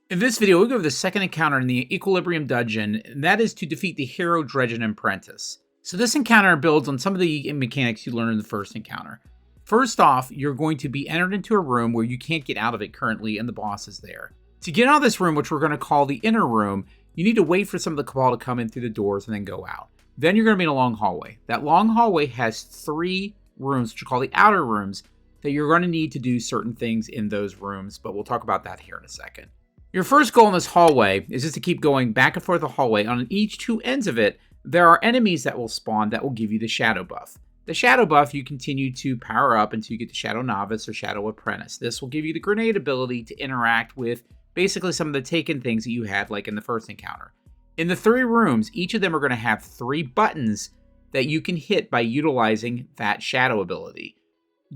In this video, we'll go over the second encounter in the Equilibrium Dungeon, and that is to defeat the Harrow Dredgen-Apprentice. So this encounter builds on some of the mechanics you learned in the first encounter. First off, you're going to be entered into a room where you can't get out of it currently, and the boss is there. To get out of this room, which we're going to call the inner room, you need to wait for some of the Cabal to come in through the doors and then go out. Then you're going to be in a long hallway. That long hallway has 3 rooms, which are called the outer rooms, that you're going to need to do certain things in those rooms, but we'll talk about that here in a second. Your first goal in this hallway is just to keep going back and forth the hallway. On each 2 ends of it, there are enemies that will spawn that will give you the shadow buff. The shadow buff you continue to power up until you get to Shadow Novice or Shadow Apprentice. This will give you the grenade ability to interact with basically some of the taken things that you had like in the first encounter. In the 3 rooms, each of them are going to have 3 buttons that you can hit by utilizing that shadow ability.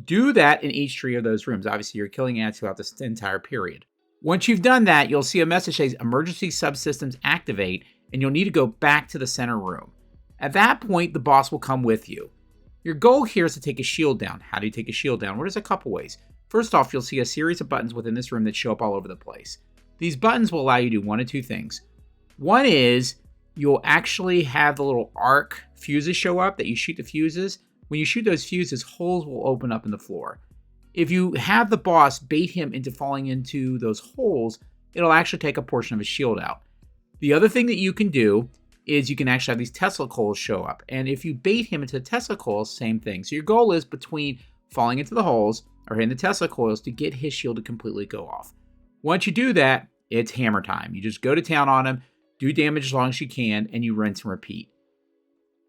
Do that in each 3 of those rooms. Obviously, you're killing ads throughout this entire period. Once you've done that, you'll see a message that says emergency subsystems activate, and you'll need to go back to the center room. At that point, the boss will come with you. Your goal here is to take a shield down. How do you take a shield down? Well, there's a couple ways. First off, you'll see a series of buttons within this room that show up all over the place. These buttons will allow you to do one of 2 things. One is you'll actually have the little arc fuses show up that you shoot the fuses. When you shoot those fuses, holes will open up in the floor. If you have the boss bait him into falling into those holes, it'll actually take a portion of his shield out. The other thing that you can do is you can actually have these Tesla coils show up. And if you bait him into the Tesla coils, same thing. So your goal is between falling into the holes or hitting the Tesla coils to get his shield to completely go off. Once you do that, it's hammer time. You just go to town on him, do damage as long as you can, and you rinse and repeat.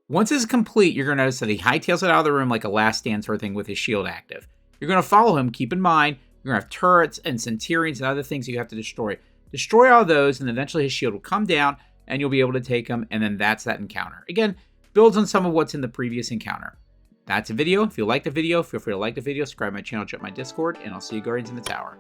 Once it's complete, you're going to notice that he hightails it out of the room like a last stand sort of thing with his shield active. You're going to follow him. Keep in mind, you're going to have turrets and centurions and other things that you have to destroy. Destroy all those, and eventually his shield will come down, and you'll be able to take him, and then that's that encounter. Again, builds on some of what's in the previous encounter. That's a video. If you like the video, feel free to like the video, subscribe to my channel, check my Discord, and I'll see you Guardians in the Tower.